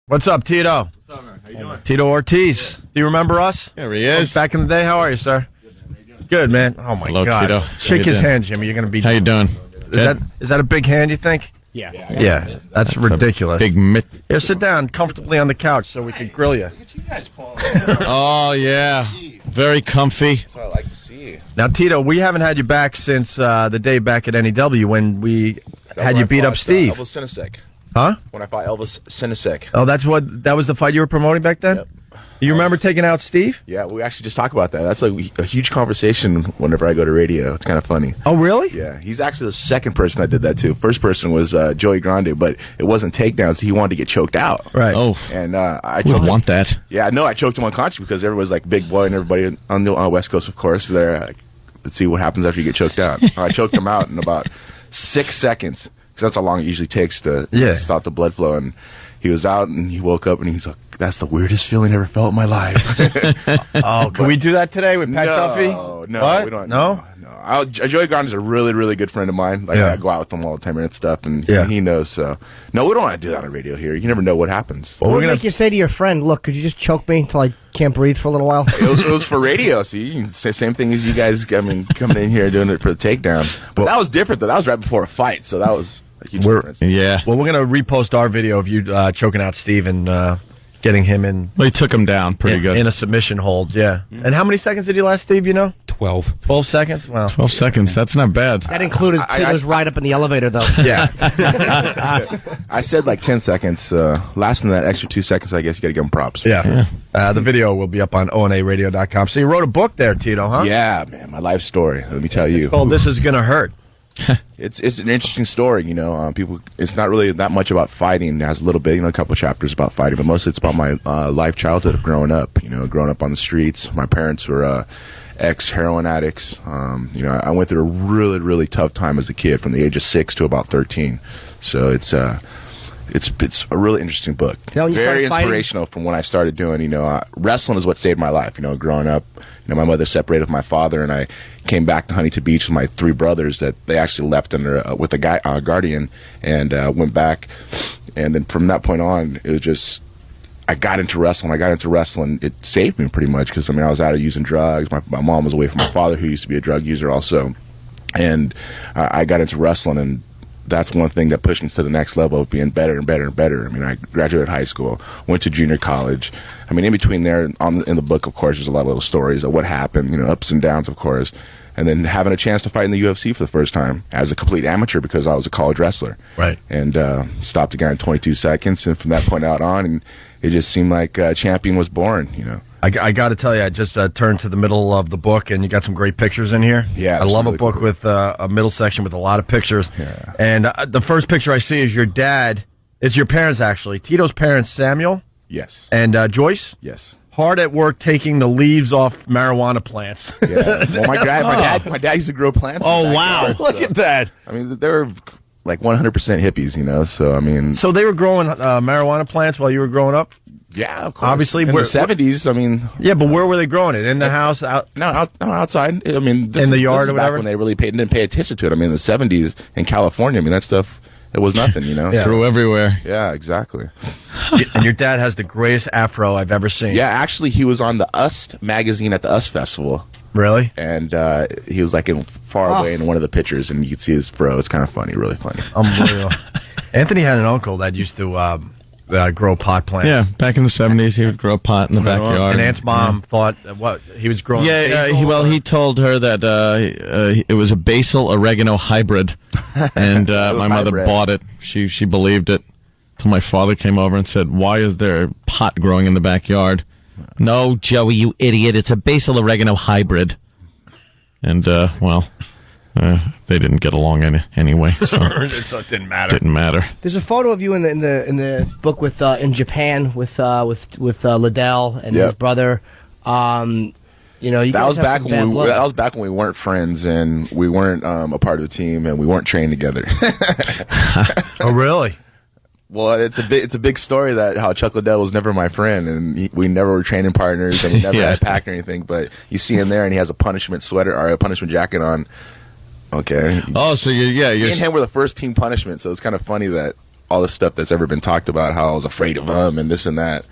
What's up, Tito? What's up, man? How you doing? Tito Ortiz. Do you remember us? There he is. Back in the day. How are you, sir? Good, man. Oh, my Hello, God. Tito. Shake his hand, Jimmy. You're going to be... How you doing? Is that a big hand, you think? Yeah. That's ridiculous. Big mitt. Here, sit down comfortably on the couch so we can grill you. Oh, yeah. Very comfy. That's what I like to see. Now, Tito, we haven't had you back since the day back at NEW when we had you beat up Steve. Elvis Sinisek. Huh? When I fought Elvis Sinisek. Oh, that was the fight you were promoting back then? Yep. You remember taking out Steve? Yeah, we actually just talked about that. That's like a huge conversation whenever I go to radio. It's kind of funny. Oh, really? Yeah, he's actually the second person I did that to. First person was Joey Grande, but it wasn't takedowns. He wanted to get choked out. Right. Oh, And I we choked him. want that. Yeah, no, I choked him unconscious because everyone was like big boy and everybody on the West Coast, of course. They're like, let's see what happens after you get choked out. I choked him out in about 6 seconds because that's how long it usually takes to stop the blood flow. And he was out and he woke up and he's like, that's the weirdest feeling I ever felt in my life. Oh, can we do that today with Pat Duffy? No, What? we don't. No? Joey Grande is a really, really good friend of mine. Like, I go out with him all the time and stuff, and Yeah. he knows. So, no, we don't want to do that on radio here. You never know what happens. Well, What we're would gonna. make you say to your friend, look, could you just choke me until I can't breathe for a little while? It was for radio, so you can say same thing as you guys. I mean, coming in here doing it for the takedown, but that was different. Though that was right before a fight, so that was a huge difference. Yeah. Well, we're going to repost our video of you choking out Steve and getting him in. Well, he took him down pretty good. In a submission hold, yeah. And how many seconds did he last, Steve, you know? 12. 12 seconds? Wow. 12 seconds. That's not bad. That included Tito's ride up in the elevator, though. Yeah. I said like 10 seconds. Lasting that extra 2 seconds, I guess you got to give him props. Yeah. The video will be up on onaradio.com. So you wrote a book there, Tito, huh? Yeah, man, my life story. Let me tell you. Oh, This Is Gonna Hurt. It's an interesting story, you know. People, it's not really that much about fighting. It has a little bit, you know, a couple chapters about fighting, but mostly it's about my childhood of growing up. You know, growing up on the streets. My parents were ex-heroin addicts. You know, I went through a really, really tough time as a kid, from the age of 6 to about 13. So it's a really interesting book. Now, when you Very started fighting- inspirational from when I started doing, you know, wrestling is what saved my life. You know, growing up, you know, my mother separated with my father, and I came back to Huntington Beach with my 3 brothers that they actually left under with a guardian, and went back. And then from that point on, it was just, I got into wrestling. It saved me pretty much because, I mean, I was out of using drugs. My mom was away from my father, who used to be a drug user also. And I got into wrestling, and that's one thing that pushed me to the next level of being better and better and better. I mean, I graduated high school, went to junior college. I mean, in between there, in the book, of course, there's a lot of little stories of what happened, you know, ups and downs, of course. And then having a chance to fight in the UFC for the first time as a complete amateur because I was a college wrestler. Right. And stopped the guy in 22 seconds. And from that point out on, and it just seemed like champion was born, you know. I got to tell you, I just turned to the middle of the book, and you got some great pictures in here. Yeah, I love really a book cool. with a middle section with a lot of pictures. Yeah. And the first picture I see is your dad. It's your parents, actually. Tito's parents, Samuel Yes. and Joyce. Yes. Hard at work taking the leaves off marijuana plants. Yeah. Well, my dad used to grow plants. Oh, in the wow. backyard, Look so- at that. I mean, they were like 100% hippies, you know. So I mean, So they were growing marijuana plants while you were growing up? yeah, of course. Obviously, in the we're- 70s. I mean, Yeah, but where were they growing it? In the house? Out? no, outside. I mean, In the yard this is or back whatever? when they really didn't pay attention to it. I mean, in the 70s in California, I mean, that stuff, it was nothing, you know. Yeah. Through everywhere. Yeah, exactly. And your dad has the greatest afro I've ever seen. Yeah, actually, he was on the US magazine at the US Festival, Really? and he was like in far away in one of the pictures, and you could see his fro. It's kind of funny, really funny. Unbelievable. Anthony had an uncle that used to grow pot plants. Yeah, back in the 70s, he would grow pot in the backyard. And Aunt's mom thought what he was growing. Yeah, basil? he told her that it was a basil oregano hybrid, and my mother hybrid. bought it. She believed it. Till my father came over and said, "Why is there pot growing in the backyard?" "No, Joey, you idiot! It's a basil oregano hybrid." And they didn't get along anyway, so it didn't matter. didn't matter. There's a photo of you in the book with in Japan with Liddell and his Yep. brother. You know, you That guys was have back some when bad blood. that was back when we weren't friends and we weren't a part of the team and we weren't trained together. Oh, really? Well, it's a big story that how Chuck Liddell was never my friend and we never were training partners and we never Yeah. had a pack or anything. But you see him there and he has a punishment sweater or a punishment jacket on. Okay. Oh, so Me you're and him were the first team punishment, so it's kind of funny that all the stuff that's ever been talked about, how I was afraid of him and this and that.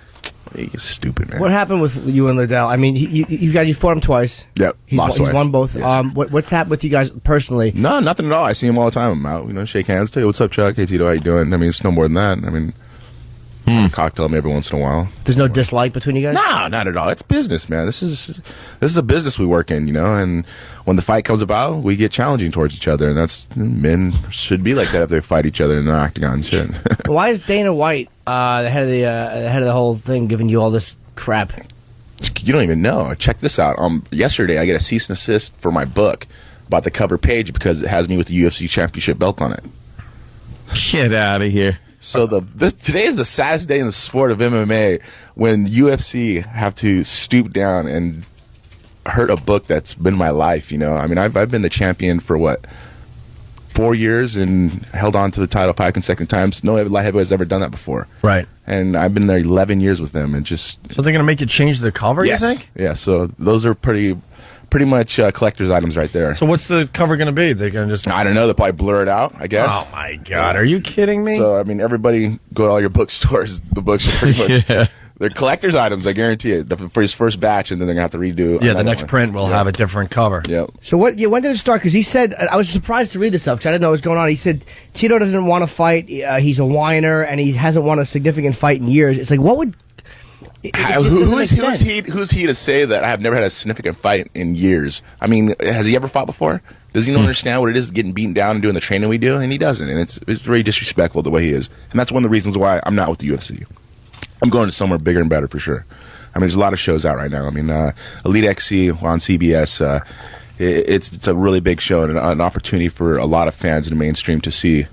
He's stupid, man. What happened with you and Liddell? I mean, you fought him twice. Yep, lost he's twice. won both. Yes. What's happened with you guys personally? No, nothing at all. I see him all the time. I'm out, shake hands. Tell you, what's up, Chuck? Hey, Tito, how you doing? I mean, it's no more than that. I mean, cocktail him every once in a while. There's no dislike between you guys? No, not at all. It's business, man. This is a business we work in, and when the fight comes about, we get challenging towards each other, and that's men should be like that if they fight each other in the octagon. Shit. Why is Dana White, the head of the whole thing, giving you all this crap? You don't even know. Check this out. Yesterday, I get a cease and desist for my book about the cover page because it has me with the UFC championship belt on it. Get out of here. So today is the saddest day in the sport of MMA when UFC have to stoop down and hurt a book that's been my life. I mean, I've been the champion for 4 years and held on to the title 5 consecutive times. No light heavyweight's ever done that before. Right. And I've been there 11 years with them, and just. So they're going to make you change the cover. Yes. You think? Yeah. So those are pretty much collector's items right there. So what's the cover going to be? They're going to just. I don't know. They'll probably blur it out, I guess. Oh my God! Are you kidding me? So I mean, everybody go to all your bookstores. The books are pretty much. Yeah. They're collector's items, I guarantee it. For his first batch, and then they're going to have to redo. Yeah, the next print will have a different cover. Yep. So when did it start? Because he said, I was surprised to read this stuff because I didn't know what was going on. He said Tito doesn't want to fight. He's a whiner, and he hasn't won a significant fight in years. It's like, what would? Who's he to say that I have never had a significant fight in years? I mean, has he ever fought before? Does he not understand what it is getting beaten down and doing the training we do? And he doesn't. And it's very disrespectful the way he is. And that's one of the reasons why I'm not with the UFC. I'm going to somewhere bigger and better for sure. I mean, there's a lot of shows out right now. I mean, Elite XC on CBS, it's a really big show and an opportunity for a lot of fans in the mainstream to see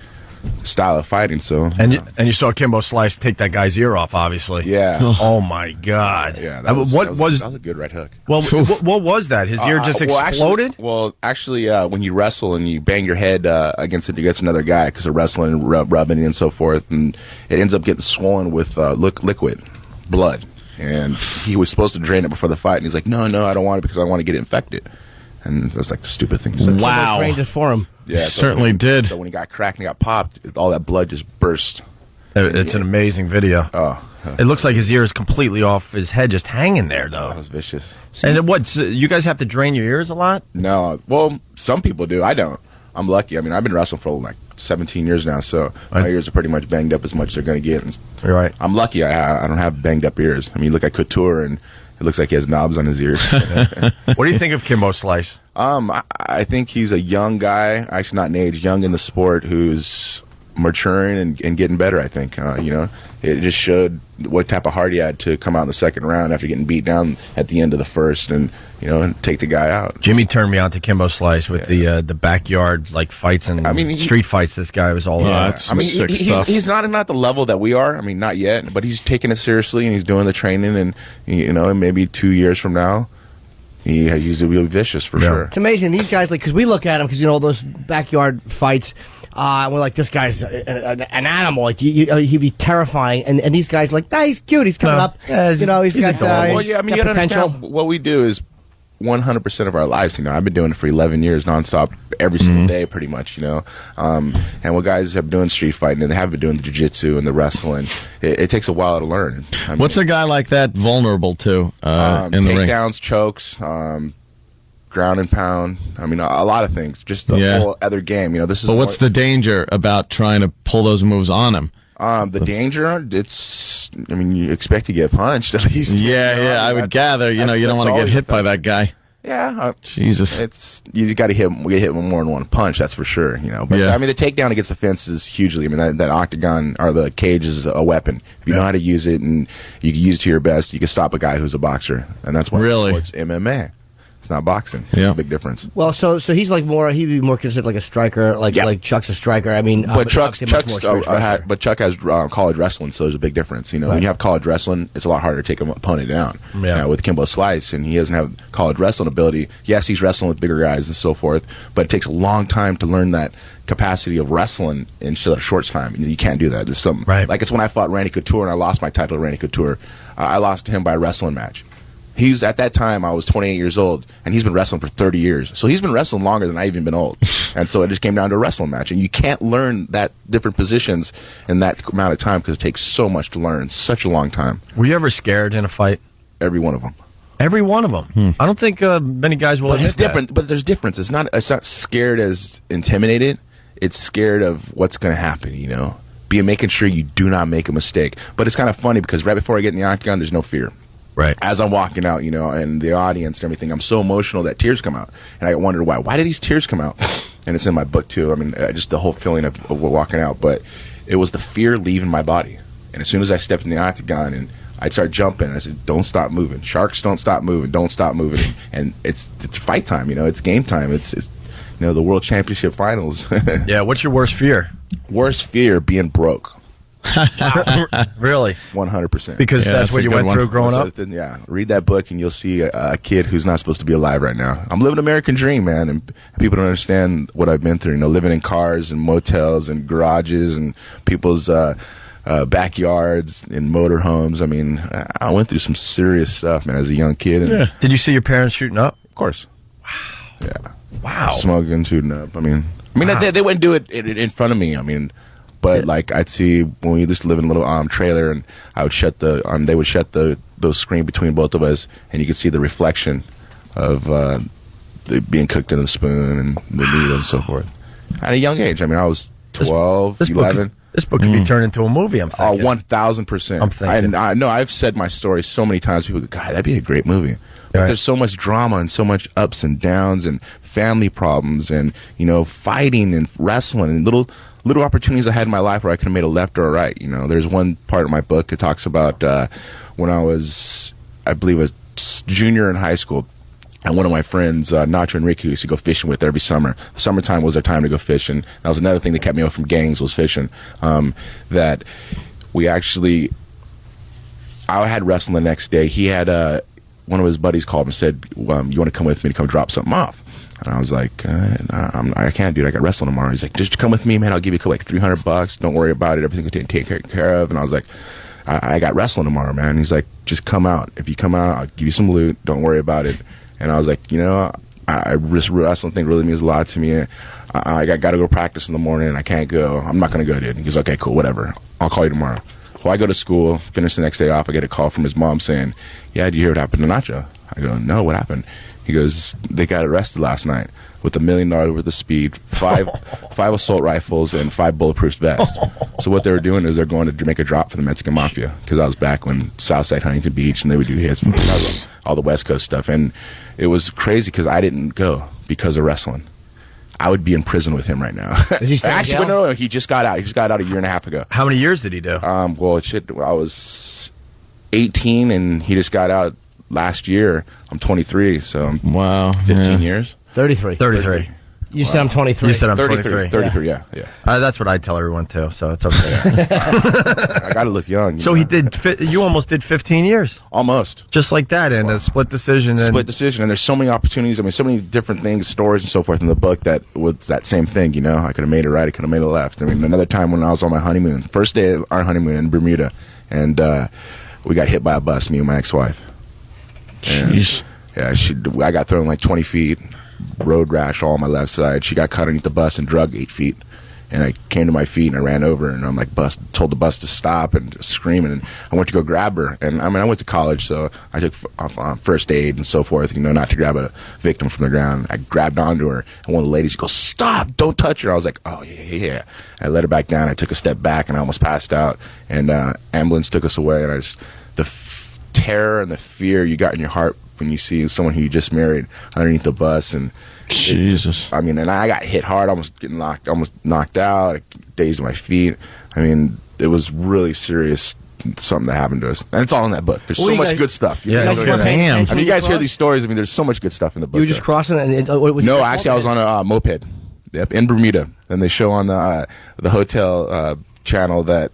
the style of fighting. So, and you saw Kimbo Slice take that guy's ear off, obviously. Yeah. Oh my God. Yeah. That was a good right hook. Well, what was that? His ear just exploded? Actually, when you wrestle and you bang your head against another guy because of wrestling and rubbing and so forth, and it ends up getting swollen with liquid, blood. And he was supposed to drain it before the fight, and he's like, no, I don't want it because I want to get infected. And that's like the stupid thing. So Wow. Kimbo trained it for him. Yeah, certainly did. So when he got cracked and he got popped, all that blood just burst. It's an amazing video. Oh. It looks like his ear is completely off his head, just hanging there, though. That was vicious. And so you guys have to drain your ears a lot? No. Well, some people do. I don't. I'm lucky. I mean, I've been wrestling for like 17 years now, so my ears are pretty much banged up as much as they're going to get. And You're right. I'm lucky. I don't have banged up ears. I mean, you look at Couture, and it looks like he has knobs on his ears. What do you think of Kimbo Slice? I think he's a young guy, actually not in age, young in the sport, who's maturing and getting better, I think. It just showed what type of heart he had to come out in the second round after getting beat down at the end of the first and take the guy out. Jimmy turned me on to Kimbo Slice with the backyard fights and street fights. This guy was all about. Sick stuff. He's not at the level that we are. I mean, not yet, but he's taking it seriously and he's doing the training. And maybe 2 years from now, he's really vicious for sure. It's amazing. These guys, because we look at him, because all those backyard fights, and we're like, this guy's an animal. Like he'd be terrifying. And these guys, he's cute. He's coming up. He's got adorable. Well, yeah, I mean, you gotta potential. understand what we do is 100% of our lives. I've been doing it for 11 years nonstop, every single day, pretty much. And what guys have been doing street fighting, and they have been doing the jiu-jitsu and the wrestling. It takes a while to learn. What's a guy like that vulnerable to in the ring? Takedowns, chokes, ground and pound. I mean, a lot of things. Just the whole other game. This is. But what's the danger about trying to pull those moves on him? The danger, you expect to get punched at least. Yeah, I would gather. You don't want to get hit by that guy. Yeah, Jesus. You got to get hit with more than one punch. That's for sure. But I mean, the takedown against the fence is hugely. I mean, that octagon or the cage is a weapon. If you know how to use it and you can use it to your best, you can stop a guy who's a boxer, and that's why it's MMA. It's not boxing. It's a big difference. Well, so he's he'd be more considered like a striker, like Chuck's a striker. I mean, but Chuck has college wrestling, so there's a big difference. When you have college wrestling, it's a lot harder to take an opponent down. Yeah. With Kimbo Slice, and he doesn't have college wrestling ability. Yes, he's wrestling with bigger guys and so forth, but it takes a long time to learn that capacity of wrestling in a short time. You can't do that. There's something right. Like it's when I fought Randy Couture and I lost my title to Randy Couture. I lost to him by a wrestling match. He's at that time I was 28 years old, and he's been wrestling for 30 years. So he's been wrestling longer than I even been old. And so it just came down to a wrestling match, and you can't learn that different positions in that amount of time because it takes so much to learn, such a long time. Were you ever scared in a fight? Every one of them. Every one of them. I don't think many guys will. But it's admit different. But there's difference. It's not scared as intimidated. It's scared of what's going to happen. Making sure you do not make a mistake. But it's kind of funny because right before I get in the octagon, there's no fear. Right. As I'm walking out, and the audience and everything, I'm so emotional that tears come out. And I wonder why. Why do these tears come out? And it's in my book, too. I mean, just the whole feeling of walking out. But it was the fear leaving my body. And as soon as I stepped in the octagon and I started jumping, I said, don't stop moving. Sharks, don't stop moving. Don't stop moving. And it's fight time, It's game time. It's the World Championship Finals. Yeah, what's your worst fear? Worst fear, being broke. Really? 100%. Because that's what you went through growing up? Yeah. Read that book and you'll see a kid who's not supposed to be alive right now. I'm living an American dream, man, and people don't understand what I've been through. Living in cars and motels and garages and people's backyards and motorhomes. I mean, I went through some serious stuff, man, as a young kid. And Did you see your parents shooting up? Of course. Wow. Yeah. Wow. Smoking, shooting up. I mean, they wouldn't do it in front of me. I mean, but like I'd see when we used to live in a little trailer, and I would shut they would shut the screen between both of us, and you could see the reflection of being cooked in the spoon and the meat and so forth. At a young age, I mean, I was 12, 11. This book could be turned into a movie, I'm thinking. 1,000%. I'm thinking. I know I've said my story so many times. People go, God, that'd be a great movie. But there's so much drama and so much ups and downs and family problems and, fighting and wrestling and little opportunities I had in my life where I could have made a left or a right. There's one part of my book that talks about when I was, I believe, a junior in high school. And one of my friends, Nacho and Ricky, used to go fishing with every summer. Summertime was our time to go fishing. That was another thing that kept me away from gangs, was fishing. That we actually, I had wrestling the next day. He had one of his buddies called and said, you want to come with me to come drop something off? And I was like, I can't, dude. I got wrestling tomorrow. He's like, just come with me, man. I'll give you like $300. Don't worry about it. Everything will take care of. And I was like, I got wrestling tomorrow, man. And he's like, just come out. If you come out, I'll give you some loot. Don't worry about it. And I was like, this wrestling thing really means a lot to me. I got to go practice in the morning, and I can't go. I'm not going to go, dude. And he's okay, cool, whatever. I'll call you tomorrow. Well, I go to school, finish the next day off. I get a call from his mom saying, yeah, did you hear what happened to Nacho? I go, no, what happened? He goes, they got arrested last night with $1 million worth of speed, five assault rifles, and 5 bulletproof vests. So what they were doing is they're going to make a drop for the Mexican Mafia, because I was back when Southside Huntington Beach, and they would do hits from all the West Coast stuff. And it was crazy because I didn't go because of wrestling. I would be in prison with him right now. Is he still in jail? No, he just got out. He just got out a year and a half ago. How many years did he do? I was 18, and he just got out last year. I'm 23, so wow, 15 years. 33. 33. You said I'm 23. You said I'm 33. 23. 33, yeah. That's what I tell everyone, too, so it's okay. I got to look young. So you almost did 15 years. Almost. Just like that, and a split decision. Split decision, and there's so many opportunities. I mean, so many different things, stories and so forth in the book that was that same thing, I could have made it right, I could have made it left. I mean, another time when I was on my honeymoon, first day of our honeymoon in Bermuda, and we got hit by a bus, me and my ex-wife. Jeez. Yeah, I got thrown like 20 feet, road rash all on my left side. She got caught underneath the bus and drug 8 feet. And I came to my feet and I ran over, and I'm like, told the bus to stop, and just screaming. And I went to go grab her. And I mean, I went to college, so I took first aid and so forth, not to grab a victim from the ground. I grabbed onto her, and one of the ladies goes, "Stop, don't touch her." I was like, "Oh, yeah." I let her back down. I took a step back and I almost passed out. And ambulance took us away. And the terror and the fear you got in your heart when you see someone who you just married underneath the bus, and Jesus. and I got hit hard, almost knocked out, dazed my feet. I mean, it was really serious, something that happened to us, and it's all in that book. There's so much good stuff. Yeah, I mean, you guys hear these stories. I mean, there's so much good stuff in the book. You were just crossing, and no, actually, I was on a moped, in Bermuda, and they show on the hotel channel that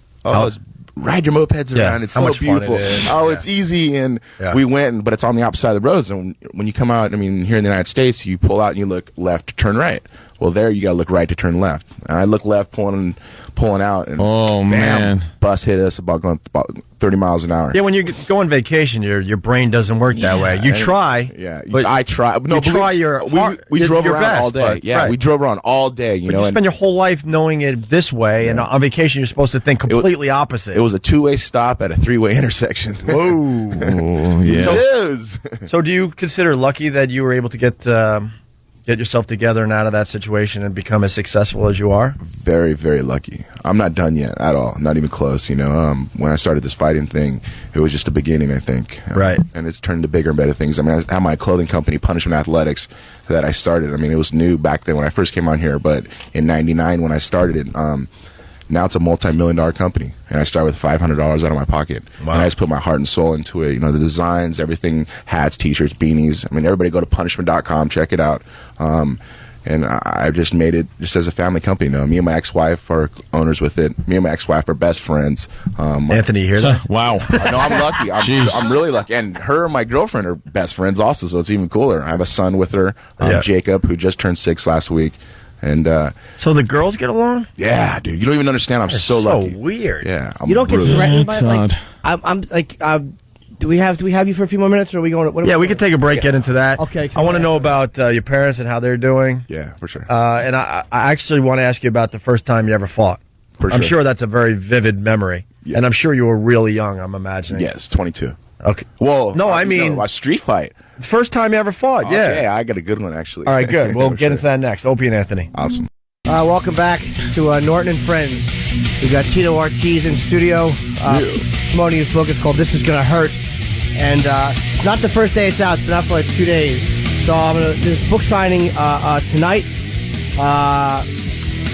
ride your mopeds around. It's so beautiful. It's easy, and we went, but it's on the opposite side of the roads. And when you come out, I mean, here in the United States, you pull out and you look left to turn right. Well, there you got to look right to turn left. And I look left, pulling out, and man, bus hit us about 30 30 miles an hour. Yeah, when you go on vacation, your brain doesn't work that way. You try. Yeah, but I try. No, you try your we drove your around best, all day. but, Yeah, right. we drove around all day. But you spend your whole life knowing it this way, and on vacation you're supposed to think completely opposite. It was a 2-way stop at a 3-way intersection. Whoa. Oh, yeah. It is. So do you consider lucky that you were able to get yourself together and out of that situation and become as successful as you are? Very, very lucky. I'm not done yet at all. Not even close. You know, when I started this fighting thing, it was just the beginning, I think. Right. And it's turned to bigger and better things. I mean, I have my clothing company, Punishment Athletics, that I started. I mean, it was new back then when I first came on here, but in '99 when I started it, now it's a multi-million-dollar company, and I started with $500 out of my pocket. Wow. And I just put my heart and soul into it. You know, the designs, everything, hats, T-shirts, beanies. I mean, everybody go to punishment.com, check it out. And I've just made it just as a family company. You know, me and my ex-wife are owners with it. Me and my ex-wife are best friends. Anthony, you hear that? Wow. No, I'm lucky. I'm really lucky. And her and my girlfriend are best friends also, so it's even cooler. I have a son with her, Jacob, who just turned 6 last week. And so the girls get along? yeah, dude, you don't even understand. I'm so lucky. So weird. Yeah, You don't get threatened by That's it? Like, I'm like, do we have you for a few more minutes, or are we going? What Yeah, we could take a break, get into that. Okay, I want to know about your parents and how they're doing. Yeah, for sure. And I actually want to ask you about the first time you ever fought. For I'm sure. sure that's a very vivid memory. Yeah. And I'm sure you were really young, I'm imagining. Yes, 22. Okay. Well, No, I mean- a street fight. First time you ever fought, yeah. Okay, I got a good one actually. All right, good. We'll For get sure. into that next. Opie and Anthony. Awesome. Welcome back to Norton and Friends. We got Tito Ortiz in studio promoting his book. It's called This Is Gonna Hurt, and it's not the first day it's out. It's been out for like 2 days. So there's book signing tonight,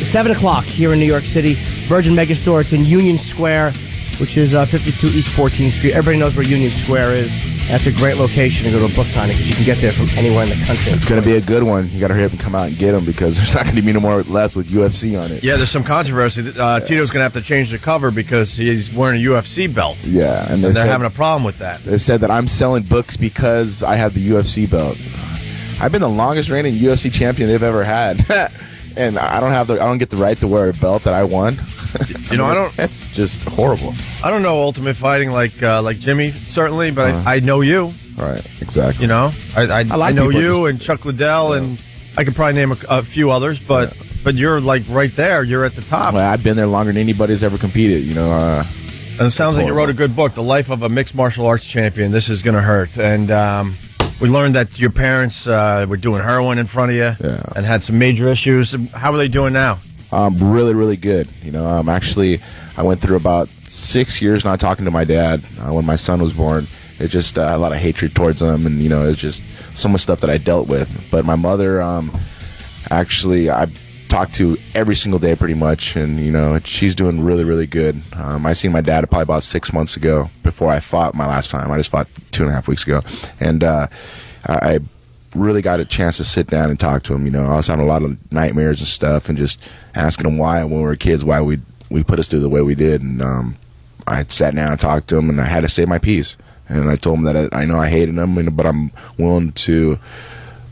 7 o'clock here in New York City. Virgin Megastore. It's in Union Square, which is 52 East 14th Street. Everybody knows where Union Square is. That's a great location to go to a book signing because you can get there from anywhere in the country. It's going to be a good one. You got to hurry up and come out and get them because there's not going to be no more left with UFC on it. Yeah, there's some controversy. Tito's going to have to change the cover because he's wearing a UFC belt. Yeah, and They're having a problem with that. They said that I'm selling books because I have the UFC belt. I've been the longest reigning UFC champion they've ever had. And I don't get the right to wear a belt that I won. You know, I don't. It's just horrible. I don't know Ultimate Fighting like Jimmy certainly, but I know you. Right, exactly. You know, I like know people you just- and Chuck Liddell, and I could probably name a few others, but you're like right there. You're at the top. Well, I've been there longer than anybody's ever competed. You know, And it sounds like you wrote a good book, The Life of a Mixed Martial Arts Champion. This is gonna hurt. And we learned that your parents were doing heroin in front of you and had some major issues. How are they doing now? really, really good. You know, actually, I went through about 6 years not talking to my dad when my son was born. It just a lot of hatred towards him, and you know, it's just so much stuff that I dealt with. But my mother, actually, I talked to every single day pretty much, and you know, she's doing really, really good. I seen my dad probably about 6 months ago before I fought my last time. I just fought 2.5 weeks ago, and I really got a chance to sit down and talk to him. You know, I was having a lot of nightmares and stuff, and just asking him why, when we were kids, why we put us through the way we did. And I sat down and talked to him, and I had to say my piece. And I told him that I know I hated him, but I'm willing to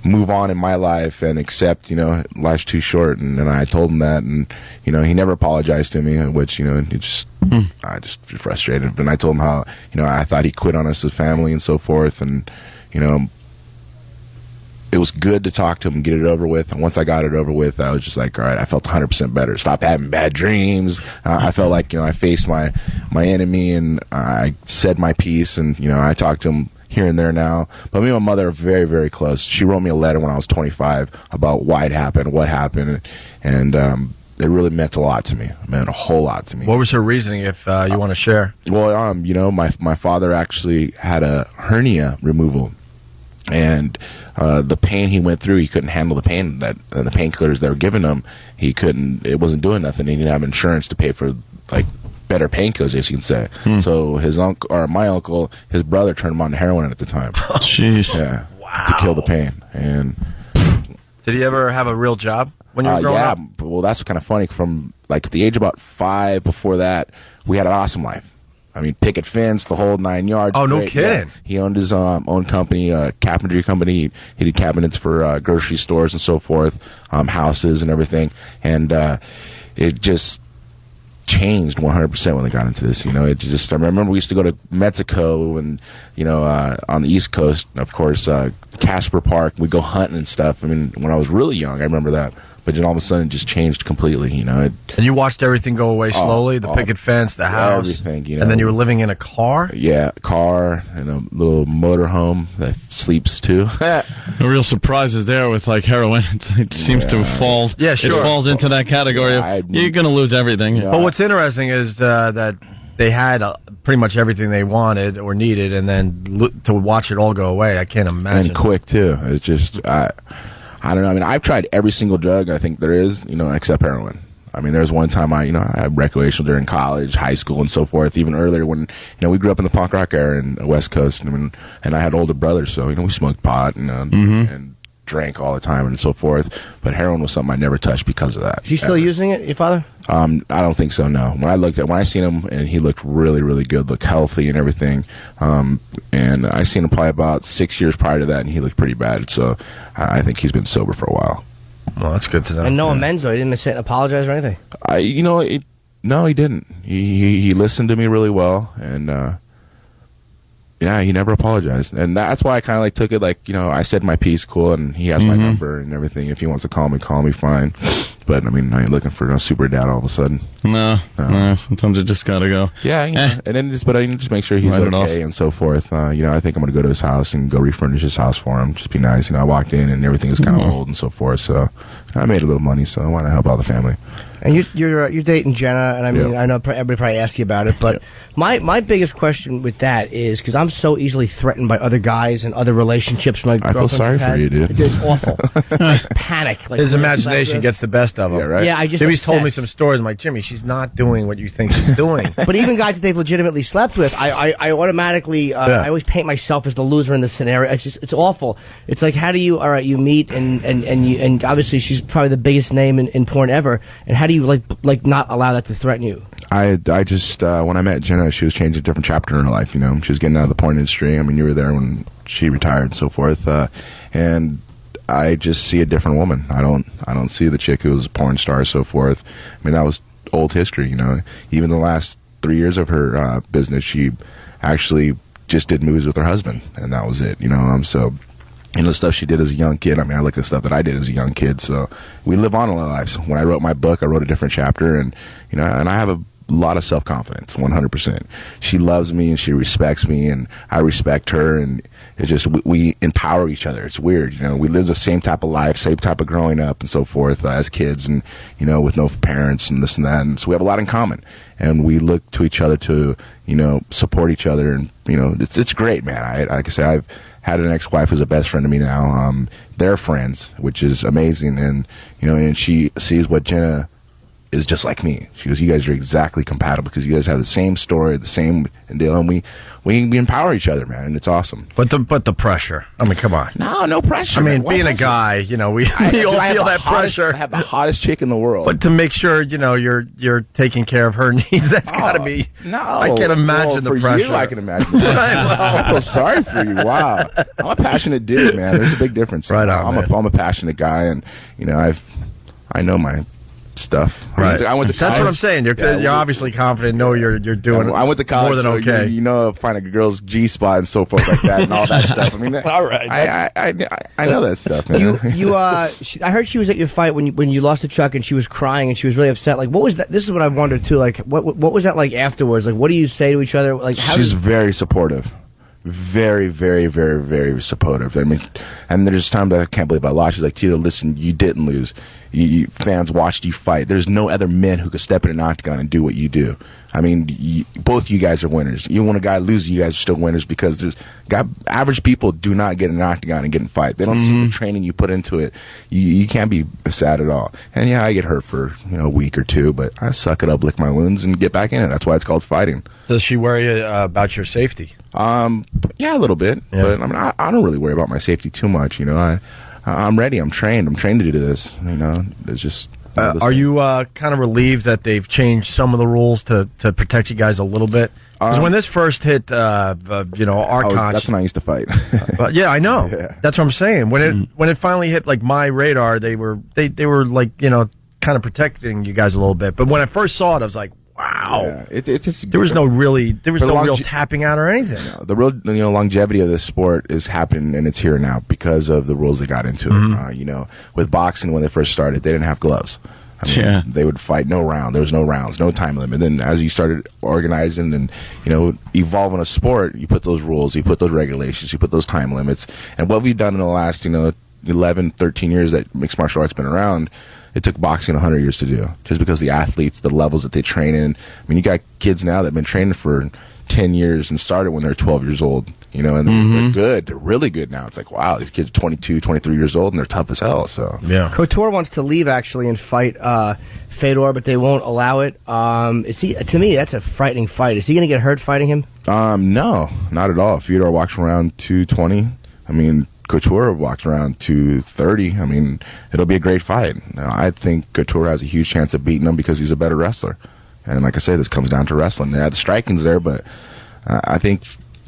move on in my life and accept, you know, life's too short. And I told him that, and you know, he never apologized to me, which, you know, I just frustrated. And I told him how, you know, I thought he quit on us as family and so forth, and you know, it was good to talk to him and get it over with. And once I got it over with, I was just like, all right, I felt 100% better. Stopped having bad dreams. I felt like, you know, I faced my enemy, and I said my piece, and you know, I talked to him here and there now. But me and my mother are very, very close. She wrote me a letter when I was 25 about why it happened, what happened, and it really meant a lot to me. It meant a whole lot to me. What was her reasoning, if you want to share? Well, you know, my father actually had a hernia removal, and the pain he went through, he couldn't handle the pain that the painkillers they were giving him. He couldn't. It wasn't doing nothing. He didn't have insurance to pay for like better painkillers, as you can say. So his uncle, or my uncle, his brother turned him on to heroin at the time. Jeez. Yeah, Wow. to kill the pain. And Did he ever have a real job when you were growing yeah, up? well, that's kind of funny. From like the age of about 5, before that, we had an awesome life. I mean, picket fence, the whole 9 yards. Oh, no Great. kidding. Yeah. He owned his own company, carpentry company. He did cabinets for grocery stores and so forth, houses and everything. And it just, changed 100% when they got into this. It just, I remember we used to go to Mexico and, on the East Coast, of course, Casper Park, we'd go hunting and stuff. I mean, when I was really young, I remember that. But then all of a sudden it just changed completely, And you watched everything go away slowly? The picket fence, the house? Everything, And then you were living in a car? Yeah, a car and a little motorhome that sleeps too. The real surprise is there with like heroin. It seems to fall. Yeah, sure. It falls into that category. You're going to lose everything. Yeah. But what's interesting is that they had pretty much everything they wanted or needed, and then to watch it all go away, I can't imagine. And quick too. It's just I don't know. I mean, I've tried every single drug I think there is, except heroin. I mean, there was one time I had recreational during college, high school, and so forth. Even earlier when, we grew up in the punk rock era in the West Coast, and I had older brothers, so we smoked pot and drank all the time and so forth. But heroin was something I never touched because of that. Is he still using it, your father? I don't think so. No. When I seen him, and he looked really, really good, looked healthy and everything. And I seen him probably about 6 years prior to that, and he looked pretty bad. So I think he's been sober for a while. Well, that's good to know. And no amends, though. He didn't sit and apologize or anything. No, he didn't. He listened to me really well, and he never apologized. And that's why I kind of took it I said my piece, cool, and he has my number and everything. If he wants to call me, fine. But I mean, I ain't looking for a super dad all of a sudden. No. Sometimes it just gotta go. Yeah, and then I just make sure he's okay and so forth. I think I'm gonna go to his house and go refurnish his house for him. Just be nice. I walked in and everything was kind of old and so forth. So I made a little money, so I want to help out the family. And you're dating Jenna, and I mean, I know everybody probably asks you about it, but my biggest question with that is, because I'm so easily threatened by other guys and other relationships my I feel sorry for you, dude. It's awful. I panic. His imagination gets the best of him. Yeah, right? Yeah, Jimmy's told me some stories. I'm like, Jimmy, she's not doing what you think she's doing. But even guys that they've legitimately slept with, I automatically, I always paint myself as the loser in the scenario. It's awful. It's like, how do you, all right, you meet, and obviously she's probably the biggest name in porn ever, and how do you, like not allow that to threaten you? I just, when I met Jenna, she was changing a different chapter in her life, She was getting out of the porn industry. I mean, you were there when she retired and so forth. And I just see a different woman. I don't see the chick who was a porn star, so forth. I mean, that was old history, Even the last 3 years of her business, she actually just did movies with her husband, and that was it, So, the stuff she did as a young kid, I mean, I look at stuff that I did as a young kid, so we live on in our lives. When I wrote my book, I wrote a different chapter, and, and I have a lot of self-confidence, 100%. She loves me, and she respects me, and I respect her, and it's just, we empower each other. It's weird, we live the same type of life, same type of growing up and so forth as kids, and, with no parents and this and that, and so we have a lot in common, and we look to each other to, support each other, and, it's great, man. Like I say, I've had an ex-wife who's a best friend to me now. They're friends, which is amazing, and, and she sees what Jenna is just like me. She goes, you guys are exactly compatible because you guys have the same story, the same deal, and we empower each other, man, and it's awesome. But the pressure. I mean, come on. No pressure. I mean, being a guy, we all feel that pressure. I have the hottest chick in the world. But to make sure, you're taking care of her needs, that's got to be. No, I can't imagine the pressure. You, I can imagine. I feel sorry for you. Wow, I'm a passionate dude, man. There's a big difference. Right on, I'm a passionate guy, and I know my stuff. Right. That's what I'm saying. You're obviously confident. Know you're doing. I went to college, more than okay. So find a girl's G spot and so forth like that, and all that stuff. I mean, all right. I know that stuff. Man. I heard she was at your fight when you lost to Chuck, and she was crying and she was really upset. Like, what was that? This is what I wondered too. Like, what was that like afterwards? Like, what do you say to each other? Like, she's very supportive. Very, very, very, very supportive. I mean, and there's times I can't believe I lost. She's like, Tito, listen, you didn't lose. Fans watched you fight. There's no other men who could step in an octagon and do what you do. I mean, both you guys are winners. Even when a guy loses, you guys are still winners because average people do not get in an octagon and get in a fight. They don't see the training you put into it. You can't be sad at all. And yeah, I get hurt for a week or two, but I suck it up, lick my wounds, and get back in it. That's why it's called fighting. Does she worry about your safety? Yeah, a little bit. Yeah. But I mean, I don't really worry about my safety too much. I'm ready. I'm trained to do this. It's just. Are you kind of relieved that they've changed some of the rules to protect you guys a little bit? Because when this first hit, our conscience. That's when I used to fight. Yeah, I know. Yeah. That's what I'm saying. When it finally hit like my radar, they were like kind of protecting you guys a little bit. But when I first saw it, I was like, Wow. Yeah, it's just, there was no real tapping out or anything. No, the real longevity of this sport is happening, and it's here now because of the rules that got into it. With boxing when they first started, they didn't have gloves. They would fight no round. There was no rounds, no time limit. And then as you started organizing and evolving a sport, you put those rules, you put those regulations, you put those time limits. And what we've done in the last 11, 13 years that mixed martial arts been around, it took boxing 100 years to do, just because the athletes, the levels that they train in. I mean, you got kids now that have been training for 10 years and started when they're 12 years old, and they're good. They're really good now. It's like, wow, these kids are 22, 23 years old, and they're tough as hell. So yeah. Couture wants to leave, actually, and fight Fedor, but they won't allow it. To me, that's a frightening fight. Is he going to get hurt fighting him? No, not at all. Fedor walks around 220. I mean, Couture walks around 230. I mean, it'll be a great fight. Now, I think Couture has a huge chance of beating him because he's a better wrestler. And like I say, this comes down to wrestling. Yeah, the striking's there, but I think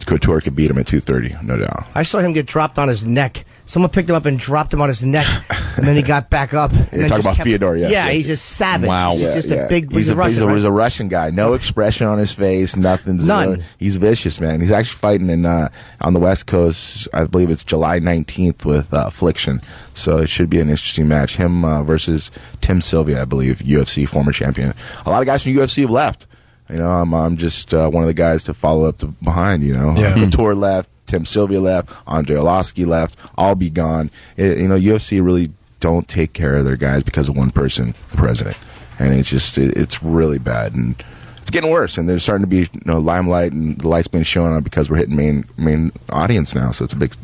Couture could beat him at 230, no doubt. I saw him get dropped on his neck. Someone picked him up and dropped him on his neck, and then he got back up. You're talking about Fedor, yes. Yeah, he's just savage. Wow. He's just a big... He's a Russian guy. No expression on his face, nothing. None. He's vicious, man. He's actually fighting on the West Coast. I believe it's July 19th with Affliction. So it should be an interesting match. Him versus Tim Sylvia, I believe, UFC former champion. A lot of guys from UFC have left. I'm just one of the guys to follow up behind, Couture left. Tim Sylvia left, Andre Arlovsky left, all be gone. UFC really don't take care of their guys because of one person, the president. And it's really bad. And it's getting worse. And there's starting to be limelight, and the light's been shown on because we're hitting main audience now. So it's a big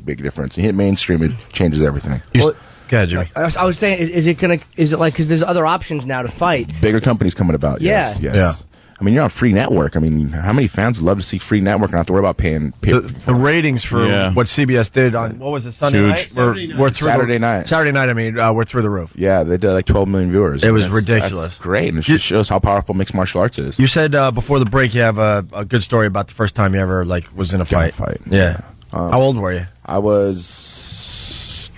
difference. You hit mainstream, it changes everything. Go ahead, Jimmy. I was saying, is it like, because there's other options now to fight? Bigger companies coming about, yes. Yeah. I mean, you're on Free Network. I mean, how many fans would love to see Free Network and not have to worry about paying? The ratings for what CBS did on, what was it, Sunday night? We're through Saturday night. Saturday night, we're through the roof. Yeah, they did like 12 million viewers. It was ridiculous. That's great, and it just shows how powerful mixed martial arts is. You said before the break you have a good story about the first time you ever was in a fight. Yeah. How old were you? I was,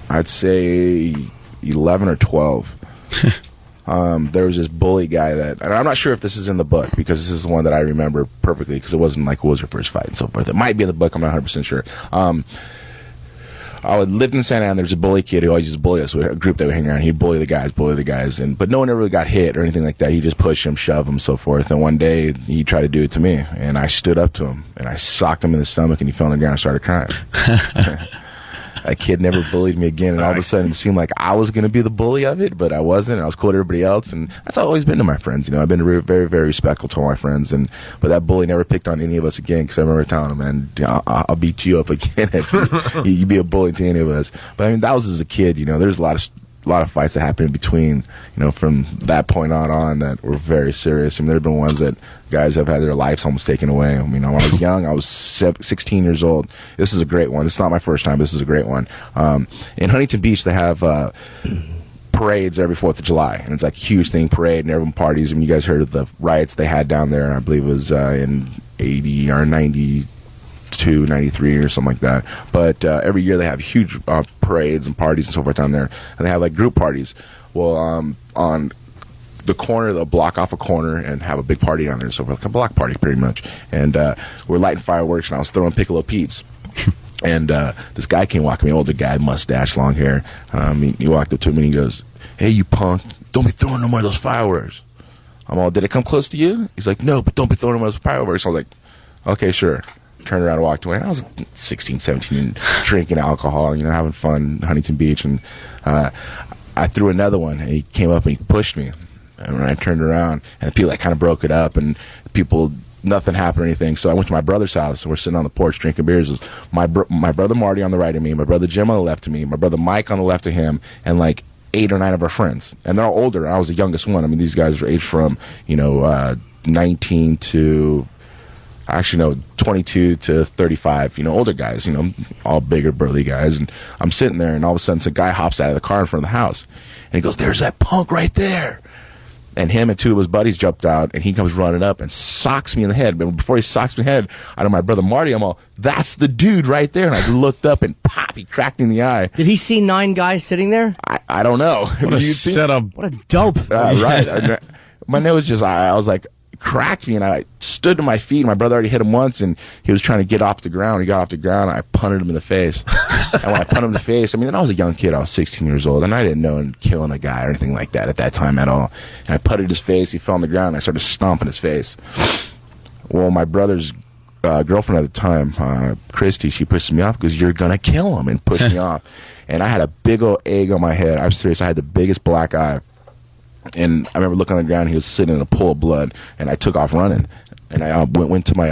I'd say 11 or 12. There was this bully guy and I'm not sure if this is in the book because this is the one that I remember perfectly because it wasn't like, what was your first fight and so forth. It might be in the book, I'm not 100% sure. I lived in Santa Ana. There's a bully kid who always used to bully us. So a group that would hang around. He'd bully the guys, but no one ever really got hit or anything like that. He'd just push him, shove him, so forth. And one day he tried to do it to me, and I stood up to him and I socked him in the stomach, and he fell on the ground and started crying. That kid never bullied me again, and all of a sudden it seemed like I was going to be the bully of it, but I wasn't. I was cool to everybody else, and that's how I've always been to my friends. I've been very, very respectful to all my friends, but that bully never picked on any of us again because I remember telling him, man, I'll beat you up again if you be a bully to any of us. But I mean, that was as a kid. There's a lot of fights that happened in between, from that point on that were very serious. I mean, there have been ones that guys have had their lives almost taken away. I mean, when I was young, I was 16 years old. This is a great one. This is not my first time. This is a great one. In Huntington Beach, they have parades every 4th of July, and it's like a huge thing, parade, and everyone parties. I mean, you guys heard of the riots they had down there, I believe it was in 80 or 92, 93 or something like that. But every year they have huge parades and parties and so forth down there, and they have like group parties. Well, on the corner, they'll block off a corner and have a big party down there, so like a block party pretty much. And we're lighting fireworks, and I was throwing Piccolo Pete's. And this guy came walking me, older guy, mustache, long hair. He walked up to me and he goes, "Hey, you punk, don't be throwing no more of those fireworks." I'm all, "Did it come close to you?" He's like, "No, but don't be throwing no more of those fireworks." I was like, "Okay, sure." Turned around and walked away. And I was 16, 17, drinking alcohol, having fun in Huntington Beach. And I threw another one, and he came up and he pushed me. And when I turned around, and people kind of broke it up, and nothing happened or anything. So I went to my brother's house, and we're sitting on the porch drinking beers. It was my brother Marty on the right of me, my brother Jim on the left of me, my brother Mike on the left of him, and like 8 or 9 of our friends. And they're all older. I was the youngest one. I mean, these guys were aged from 19 to... Actually, no, 22 to 35, older guys, all bigger, burly guys. And I'm sitting there, and all of a sudden, some guy hops out of the car in front of the house. And he goes, "There's that punk right there." And him and 2 of his buddies jumped out, and he comes running up and socks me in the head. But before he socks me in the head, I know my brother Marty, I'm all, "That's the dude right there." And I looked up, and pop, he cracked me in the eye. Did he see 9 guys sitting there? I don't know. What a setup. What a dope. Right. My nose just, I was like, cracked me, and I stood to my feet. My brother already hit him once, and he was trying to get off the ground. He got off the ground, and I punted him in the face. And when I punted him in the face, I mean, I was a young kid. I was 16 years old, and I didn't know killing a guy or anything like that at that time at all. And I putted his face. He fell on the ground, and I started stomping his face. Well, my brother's girlfriend at the time, Christy, she pushed me off because you're going to kill him, and pushed me off. And I had a big old egg on my head. I'm serious. I had the biggest black eye. And I remember looking on the ground. He was sitting in a pool of blood, and I took off running. And I went to my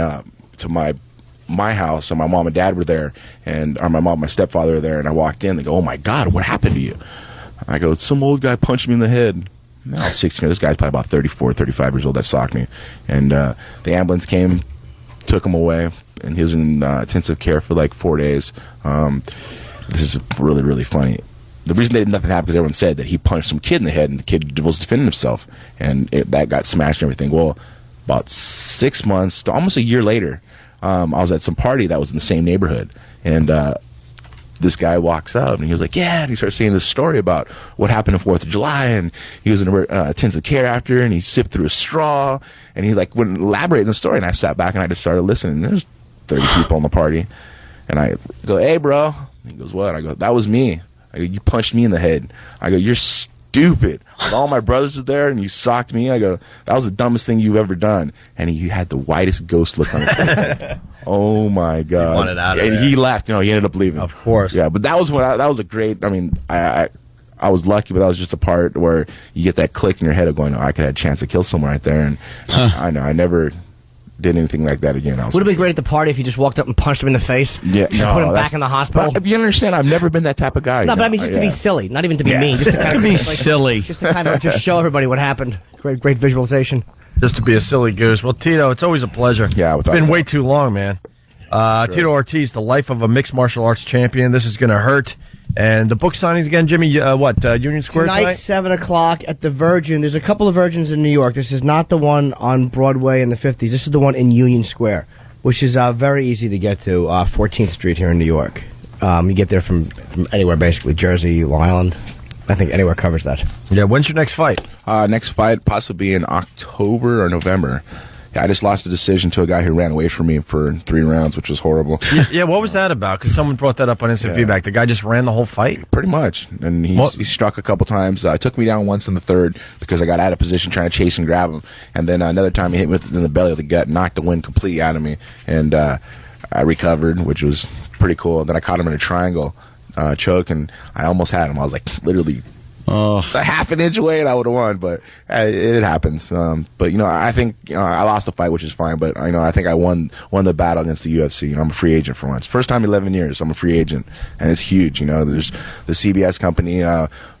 house, and my mom and dad were there, or my mom and my stepfather were there. And I walked in. They go, "Oh my God, what happened to you?" I go, "Some old guy punched me in the head." And I was 16. This guy's probably about 34, 35 years old. That socked me. And the ambulance came, took him away, and he was in intensive care for like 4 days. This is really, really funny. The reason they did nothing happened because everyone said that he punched some kid in the head, and the kid was defending himself, and that got smashed and everything. Well, about 6 months, to almost a year later, I was at some party that was in the same neighborhood, and this guy walks up, and he was like, "Yeah," and he starts saying this story about what happened on 4th of July, and he was in intensive care after, and he sipped through a straw, and he like wouldn't elaborate on the story, and I sat back, and I just started listening. There's 30 people in the party, and I go, "Hey, bro." He goes, "What?" I go, "That was me." I go, "You punched me in the head." I go, "You're stupid. All my brothers were there, and you socked me." I go, "That was the dumbest thing you've ever done." And he had the whitest ghost look on his face. Oh my God! He wanted out of and there. he left. He ended up leaving. Of course. Yeah, but that was that was a great. I mean, I was lucky, but that was just a part where you get that click in your head of going, "Oh, I could have a chance to kill someone right there." And I know I never did anything like that again. Would have been great at the party if you just walked up and punched him in the face. Yeah, and put him back in the hospital. But you understand, I've never been that type of guy. No, but I mean just to be silly, not even to be mean. Just to kind of be silly. Just to kind of just show everybody what happened. Great visualization. Just to be a silly goose. Well, Tito, it's always a pleasure. Yeah, it's been way too long, man. Tito Ortiz, the life of a mixed martial arts champion. This is going to hurt. And the book signings again, Jimmy, Union Square tonight? 7 o'clock at the Virgin. There's a couple of Virgins in New York. This is not the one on Broadway in the 50s. This is the one in Union Square, which is very easy to get to, 14th Street here in New York. You get there from anywhere, basically, Jersey, Long Island. I think anywhere covers that. Yeah, when's your next fight? Next fight possibly in October or November. Yeah, I just lost a decision to a guy who ran away from me for 3 rounds, which was horrible. Yeah, what was that about? Because someone brought that up on instant feedback. The guy just ran the whole fight? Pretty much. And he struck a couple times. Took me down once in the 3rd because I got out of position trying to chase and grab him. And then another time he hit me in the belly of the gut, knocked the wind completely out of me. And I recovered, which was pretty cool. And then I caught him in a triangle choke, and I almost had him. I was like literally a half an inch away, and I would have won, but it happens. But I think I lost the fight, which is fine. But I think I won the battle against the UFC. I'm a free agent for once. First time in 11 years, I'm a free agent, and it's huge. There's the CBS company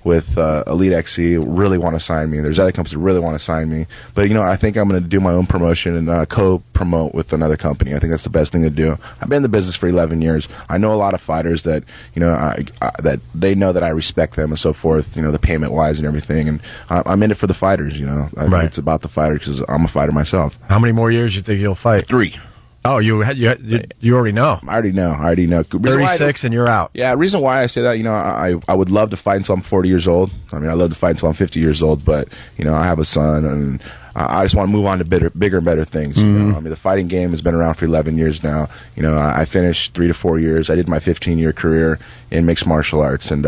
with Elite XC really want to sign me. There's other companies that really want to sign me. But I think I'm going to do my own promotion and co-promote with another company. I think that's the best thing to do. I've been in the business for 11 years. I know a lot of fighters that that they know that I respect them and so forth. The payment wise and everything. And I'm in it for the fighters. I think it's about the fighter because I'm a fighter myself. How many more years do you think you'll fight? 3. Oh, you already know. I already know. 36 and you're out. Yeah, reason why I say that, I would love to fight until I'm 40 years old. I mean, I love to fight until I'm 50 years old, but, I have a son, and I just want to move on to bigger and better things. I mean, the fighting game has been around for 11 years now. I finished 3 to 4 years. I did my 15-year career in mixed martial arts, and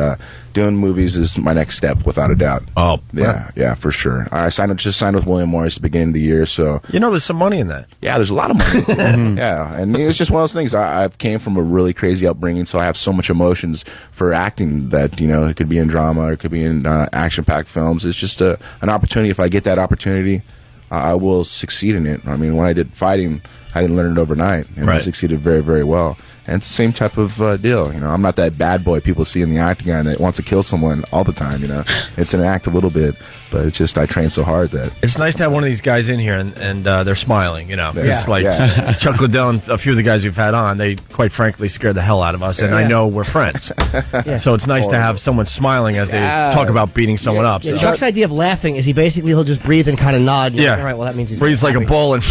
doing movies is my next step, without a doubt. Oh, yeah, for sure. I just signed with William Morris at the beginning of the year, so there's some money in that. Yeah, there's a lot of money. Yeah, and it's just one of those things. I came from a really crazy upbringing, so I have so much emotions for acting that it could be in drama or it could be in action-packed films. It's just an opportunity. If I get that opportunity, I will succeed in it. I mean, when I did fighting, I didn't learn it overnight, and I succeeded very, very well. And it's the same type of deal. I'm not that bad boy people see in the octagon that wants to kill someone all the time. It's an act a little bit, but it's just I train so hard that it's nice to have one of these guys in here and they're smiling. It's like Chuck Liddell and a few of the guys you've had on. They quite frankly scared the hell out of us, and I know we're friends. So it's nice to have someone smiling as they talk about beating someone up. So. Chuck's idea of laughing is he'll just breathe and kind of nod. All right, well that means he's breathes like a bull and.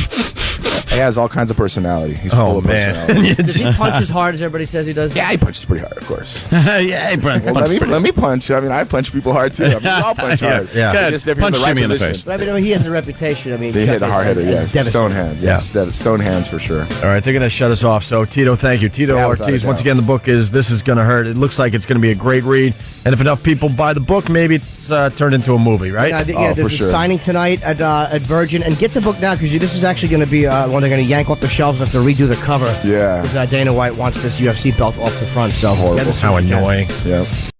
He has all kinds of personality. He's full of personality. Does he punch as hard as everybody says he does? Yeah, he punches pretty hard, of course. Yeah, Brent. Well, let me punch. I mean, I punch people hard too. I mean, we all punch hard. Yeah. They just never Punch in the right Jimmy in the position. face. But I mean, he has a reputation. I mean, They hit a hard hitter, yes. Devastating. Stone hand, yes. Stone hands for sure. All right, they're going to shut us off. So, Tito, thank you. Tito Ortiz, once again, the book is This Is Gonna Hurt. It looks like it's going to be a great read. And if enough people buy the book, maybe it's turned into a movie, right? There's a signing tonight at Virgin. And get the book now, because this is actually going to be one they're going to yank off the shelves and have to redo the cover. Yeah. Because Dana White wants this UFC belt off the front. So horrible. How annoying. Yeah.